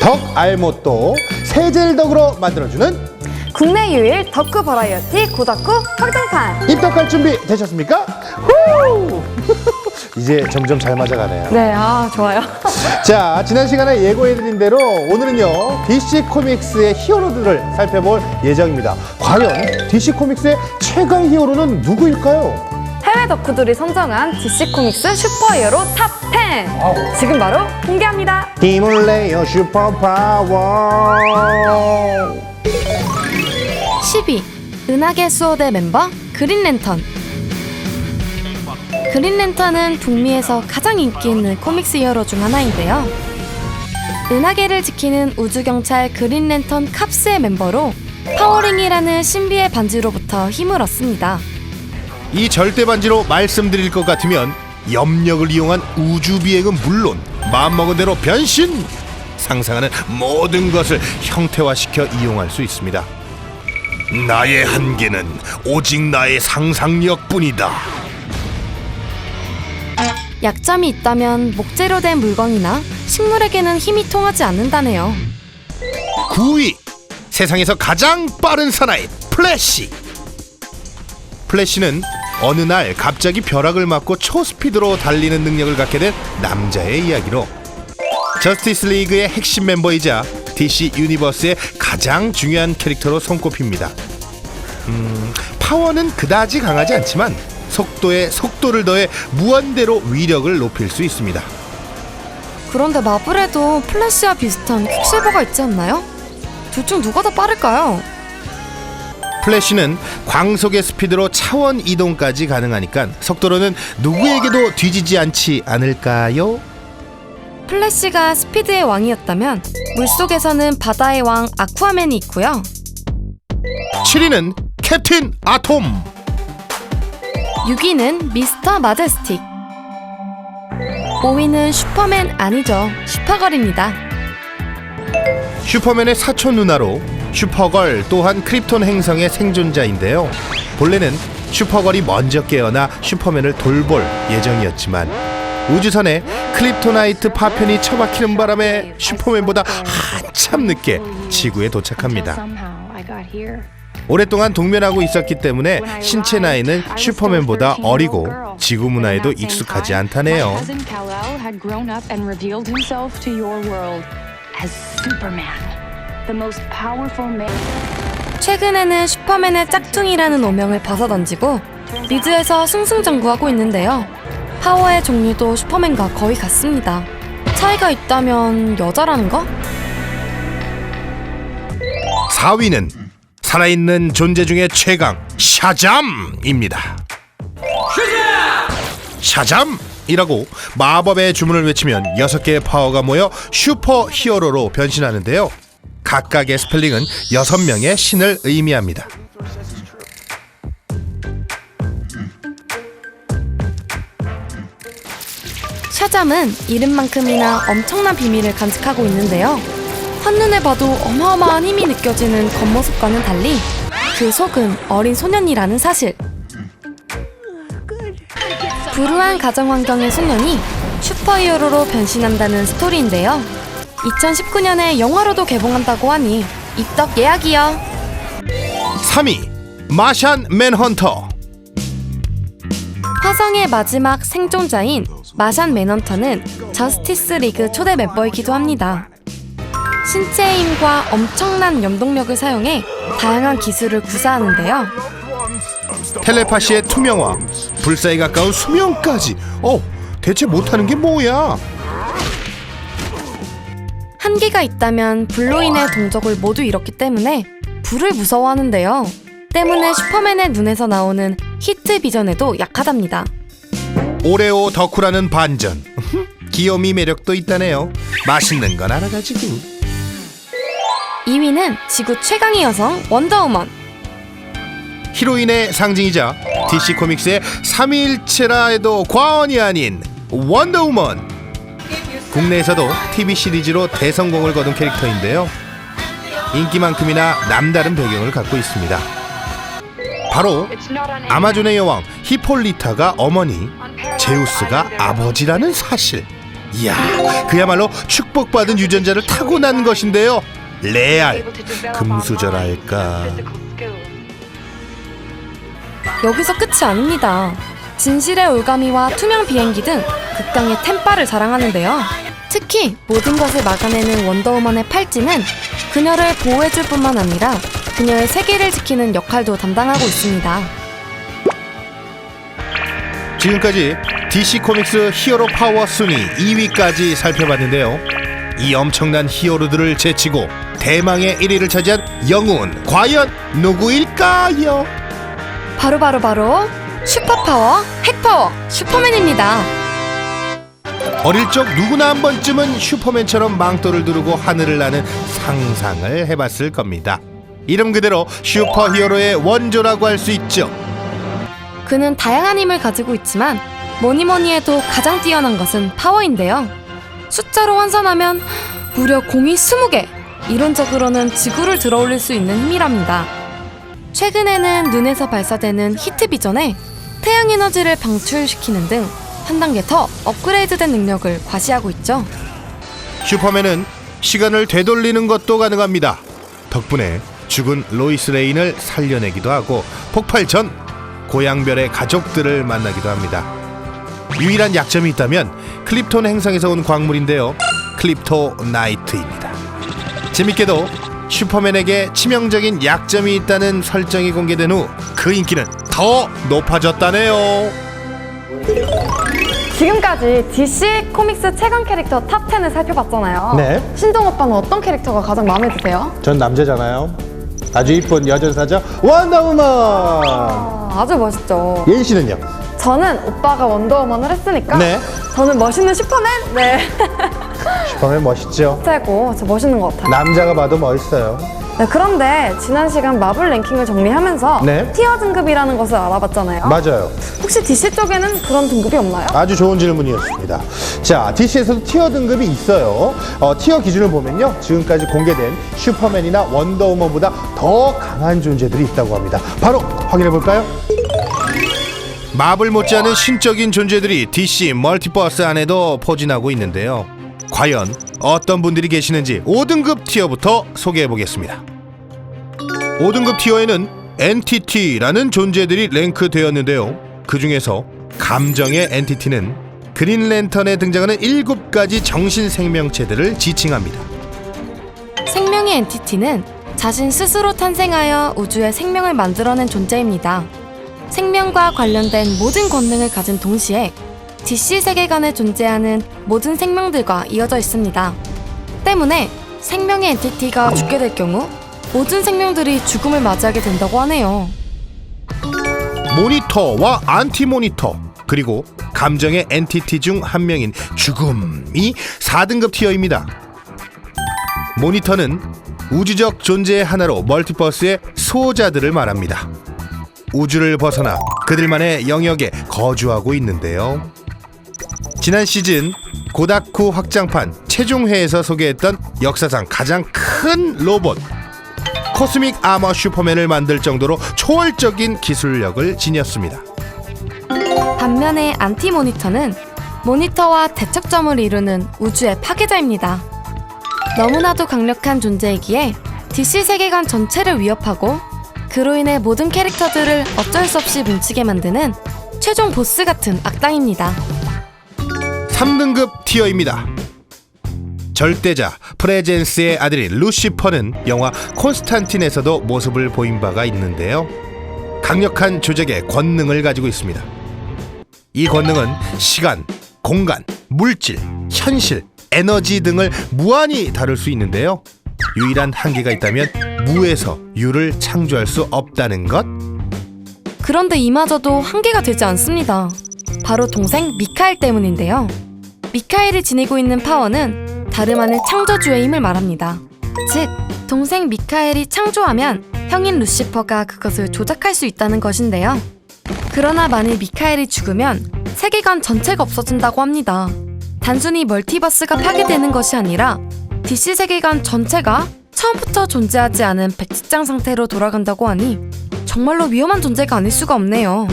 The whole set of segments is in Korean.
덕 알못도 세젤덕으로 만들어주는 국내 유일 덕후 버라이어티 고덕후 확장판. 입덕할 준비 되셨습니까? 후! 이제 점점 잘 맞아가네요. 네, 좋아요. 자, 지난 시간에 예고해드린 대로 오늘은요 DC 코믹스의 히어로들을 살펴볼 예정입니다. 과연 DC 코믹스의 최강 히어로는 누구일까요? 해외 덕후들이 선정한 DC 코믹스 슈퍼히어로 탑 10. 지금 바로 공개합니다. 힘을 내요 슈퍼파워. 10위 은하계 수호대 멤버 그린랜턴. 그린랜턴은 북미에서 가장 인기 있는 코믹스 히어로 중 하나인데요. 은하계를 지키는 우주경찰 그린랜턴 캅스의 멤버로 파워링이라는 신비의 반지로부터 힘을 얻습니다. 이 절대 반지로 말씀드릴 것 같으면 염력을 이용한 우주 비행은 물론 마음먹은 대로 변신! 상상하는 모든 것을 형태화시켜 이용할 수 있습니다. 나의 한계는 오직 나의 상상력뿐이다. 약점이 있다면 목재로 된 물건이나 식물에게는 힘이 통하지 않는다네요. 9위 세상에서 가장 빠른 사나이 플래시. 플래시는 어느 날 갑자기 벼락을 맞고 초스피드로 달리는 능력을 갖게 된 남자의 이야기로 저스티스 리그의 핵심 멤버이자 DC 유니버스의 가장 중요한 캐릭터로 손꼽힙니다. 파워는 그다지 강하지 않지만 속도에 속도를 더해 무한대로 위력을 높일 수 있습니다. 그런데 마블에도 플래시와 비슷한 퀵실버가 있지 않나요? 둘 중 누가 더 빠를까요? 플래시는 광속의 스피드로 차원 이동까지 가능하니까 속도로는 누구에게도 뒤지지 않지 않을까요? 플래시가 스피드의 왕이었다면 물속에서는 바다의 왕 아쿠아맨이 있고요. 7위는 캡틴 아톰. 6위는 미스터 마제스틱. 5위는 슈퍼맨 아니죠. 슈퍼걸입니다. 슈퍼맨의 사촌 누나로 슈퍼걸 또한 크립톤 행성의 생존자인데요. 본래는 슈퍼걸이 먼저 깨어나 슈퍼맨을 돌볼 예정이었지만 우주선에 크립토나이트 파편이 처박히는 바람에 슈퍼맨보다 한참 늦게 지구에 도착합니다. 오랫동안 동면하고 있었기 때문에 신체 나이는 슈퍼맨보다 어리고 지구 문화에도 익숙하지 않다네요. 최근에는 슈퍼맨의 짝퉁이라는 오명을 벗어던지고 미드에서 승승장구하고 있는데요. 파워의 종류도 슈퍼맨과 거의 같습니다. 차이가 있다면 여자라는 거? 4위는 살아있는 존재 중에 최강 샤잠입니다. 샤잠이라고 마법의 주문을 외치면 6개의 파워가 모여 슈퍼 히어로로 변신하는데요. 각각의 스펠링은 6명의 신을 의미합니다. 샤잠은 이름만큼이나 엄청난 비밀을 간직하고 있는데요. 한눈에 봐도 어마어마한 힘이 느껴지는 겉모습과는 달리 그 속은 어린 소년이라는 사실. 불우한 가정환경의 소년이 슈퍼히어로로 변신한다는 스토리인데요. 2019년에 영화로도 개봉한다고 하니 입덕 예약이요. 3위 마샨 맨헌터. 화성의 마지막 생존자인 마샨 맨헌터는 저스티스 리그 초대 멤버이기도 합니다. 신체의 힘과 엄청난 염동력을 사용해 다양한 기술을 구사하는데요. 텔레파시의 투명화, 불사에 가까운 수명까지. 대체 못하는 게 뭐야? 한계가 있다면 불로 인해 동족을 모두 잃었기 때문에 불을 무서워하는데요. 때문에 슈퍼맨의 눈에서 나오는 히트 비전에도 약하답니다. 오레오 덕후라는 반전. 귀요미 매력도 있다네요. 맛있는 건 알아가지고. 2위는 지구 최강의 여성 원더우먼. 히로인의 상징이자 DC 코믹스의 삼위일체라 해도 과언이 아닌 원더우먼. 국내에서도 TV 시리즈로 대성공을 거둔 캐릭터인데요. 인기만큼이나 남다른 배경을 갖고 있습니다. 바로 아마존의 여왕 히폴리타가 어머니, 제우스가 아버지라는 사실. 이야, 그야말로 축복받은 유전자를 타고난 것인데요. 레알, 금수저랄까. 여기서 끝이 아닙니다. 진실의 올가미와 투명 비행기 등 극강의 템파를 자랑하는데요. 특히 모든 것을 막아내는 원더우먼의 팔찌는 그녀를 보호해줄 뿐만 아니라 그녀의 세계를 지키는 역할도 담당하고 있습니다. 지금까지 DC 코믹스 히어로 파워 순위 2위까지 살펴봤는데요. 이 엄청난 히어로들을 제치고 대망의 1위를 차지한 영웅은 과연 누구일까요? 바로 슈퍼파워, 핵파워, 슈퍼맨입니다. 어릴 적 누구나 한 번쯤은 슈퍼맨처럼 망토를 두르고 하늘을 나는 상상을 해봤을 겁니다. 이름 그대로 슈퍼히어로의 원조라고 할 수 있죠. 그는 다양한 힘을 가지고 있지만 뭐니 해도 가장 뛰어난 것은 파워인데요. 숫자로 환산하면 무려 공이 20개! 이론적으로는 지구를 들어올릴 수 있는 힘이랍니다. 최근에는 눈에서 발사되는 히트 비전에 태양 에너지를 방출시키는 등 한 단계 더 업그레이드된 능력을 과시하고 있죠. 슈퍼맨은 시간을 되돌리는 것도 가능합니다. 덕분에 죽은 로이스 레인을 살려내기도 하고 폭발 전 고향별의 가족들을 만나기도 합니다. 유일한 약점이 있다면 클립톤 행성에서 온 광물인데요. 클립토나이트입니다. 재밌게도 슈퍼맨에게 치명적인 약점이 있다는 설정이 공개된 후 그 인기는 더 높아졌다네요. 지금까지 DC 코믹스 최강 캐릭터 탑 10을 살펴봤잖아요. 네. 신동 오빠는 어떤 캐릭터가 가장 마음에 드세요? 전 남자잖아요. 아주 이쁜 여전사죠. 원더우먼. 아주 멋있죠. 예인 씨는요? 저는 오빠가 원더우먼을 했으니까 네. 저는 멋있는 슈퍼맨? 네. 슈퍼맨 멋있죠. 최고. 저 멋있는 것 같아요. 남자가 봐도 멋있어요. 네, 그런데 지난 시간 마블 랭킹을 정리하면서 네. 티어 등급이라는 것을 알아봤잖아요. 맞아요. 혹시 DC 쪽에는 그런 등급이 없나요? 아주 좋은 질문이었습니다. 자, DC에서도 티어 등급이 있어요. 티어 기준을 보면요. 지금까지 공개된 슈퍼맨이나 원더우먼보다 더 강한 존재들이 있다고 합니다. 바로 확인해 볼까요? 마블 못지않은 신적인 존재들이 DC 멀티버스 안에도 포진하고 있는데요. 과연 어떤 분들이 계시는지 5등급 티어부터 소개해 보겠습니다. 5등급 티어에는 엔티티라는 존재들이 랭크되었는데요. 그 중에서 감정의 엔티티는 그린랜턴에 등장하는 7가지 정신 생명체들을 지칭합니다. 생명의 엔티티는 자신 스스로 탄생하여 우주에 생명을 만들어낸 존재입니다. 생명과 관련된 모든 권능을 가진 동시에 DC 세계관에 존재하는 모든 생명들과 이어져 있습니다. 때문에 생명의 엔티티가 죽게 될 경우 모든 생명들이 죽음을 맞이하게 된다고 하네요. 모니터와 안티모니터 그리고 감정의 엔티티 중 한 명인 죽음이 4등급 티어입니다. 모니터는 우주적 존재의 하나로 멀티버스의 수호자들을 말합니다. 우주를 벗어나 그들만의 영역에 거주하고 있는데요. 지난 시즌 고다쿠 확장판 최종회에서 소개했던 역사상 가장 큰 로봇 코스믹 아머 슈퍼맨을 만들 정도로 초월적인 기술력을 지녔습니다. 반면에 안티모니터는 모니터와 대척점을 이루는 우주의 파괴자입니다. 너무나도 강력한 존재이기에 DC 세계관 전체를 위협하고 그로 인해 모든 캐릭터들을 어쩔 수 없이 뭉치게 만드는 최종 보스 같은 악당입니다. 3등급 티어입니다. 절대자 프레젠스의 아들인 루시퍼는 영화 콘스탄틴에서도 모습을 보인 바가 있는데요. 강력한 조작의 권능을 가지고 있습니다. 이 권능은 시간, 공간, 물질, 현실, 에너지 등을 무한히 다룰 수 있는데요. 유일한 한계가 있다면 무에서 유를 창조할 수 없다는 것. 그런데 이마저도 한계가 되지 않습니다. 바로 동생 미카엘 때문인데요. 미카엘이 지니고 있는 파워는 다름 아닌 창조주의 힘을 말합니다. 즉, 동생 미카엘이 창조하면 형인 루시퍼가 그것을 조작할 수 있다는 것인데요. 그러나 만일 미카엘이 죽으면 세계관 전체가 없어진다고 합니다. 단순히 멀티버스가 파괴되는 것이 아니라 DC 세계관 전체가 처음부터 존재하지 않은 백지장 상태로 돌아간다고 하니 정말로 위험한 존재가 아닐 수가 없네요.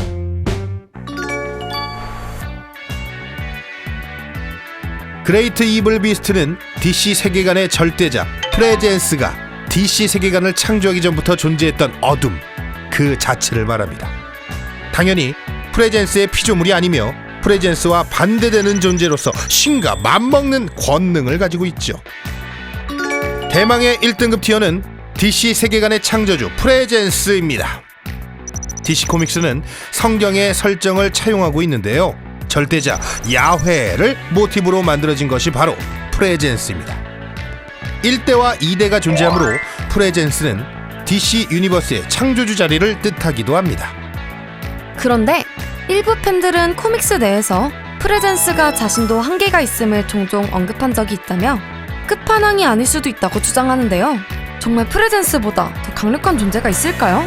그레이트 이블 비스트는 DC 세계관의 절대자 프레젠스가 DC 세계관을 창조하기 전부터 존재했던 어둠 그 자체를 말합니다. 당연히 프레젠스의 피조물이 아니며 프레젠스와 반대되는 존재로서 신과 맞먹는 권능을 가지고 있죠. 대망의 1등급 티어는 DC 세계관의 창조주 프레젠스입니다. DC 코믹스는 성경의 설정을 차용하고 있는데요. 절대자 야훼를 모티브로 만들어진 것이 바로 프레젠스입니다. 1대와 2대가 존재하므로 프레젠스는 DC 유니버스의 창조주 자리를 뜻하기도 합니다. 그런데 일부 팬들은 코믹스 내에서 프레젠스가 자신도 한계가 있음을 종종 언급한 적이 있다며 끝판왕이 아닐 수도 있다고 주장하는데요. 정말 프레젠스보다 더 강력한 존재가 있을까요?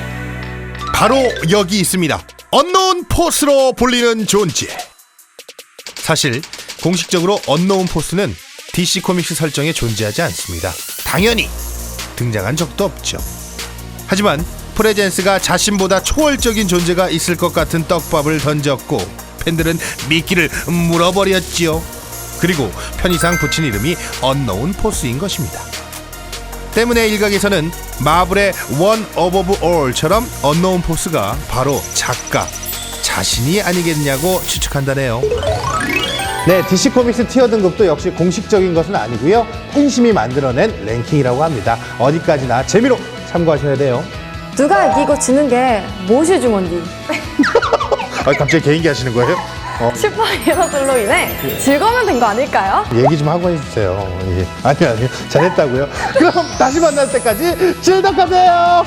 바로 여기 있습니다. 언노운 포스로 불리는 존재. 사실 공식적으로 언노운 포스는 DC 코믹스 설정에 존재하지 않습니다. 당연히 등장한 적도 없죠. 하지만 프레젠스가 자신보다 초월적인 존재가 있을 것 같은 떡밥을 던졌고 팬들은 미끼를 물어버렸지요. 그리고 편의상 붙인 이름이 언노운 포스인 것입니다. 때문에 일각에서는 마블의 원 오브 올처럼 언노운 포스가 바로 작가 자신이 아니겠냐고 추측한다네요. 네, DC 코믹스 티어 등급도 역시 공식적인 것은 아니고요. 팬심이 만들어낸 랭킹이라고 합니다. 어디까지나 재미로 참고하셔야 돼요. 누가 이기고 지는 게 무엇이 중요한지. 갑자기 개인기 하시는 거예요? 슈퍼히어로들로 인해 즐거우면 된 거 아닐까요? 얘기 좀 하고 해주세요. 예. 아니요. 잘했다고요. 그럼 다시 만날 때까지 즐겁하세요.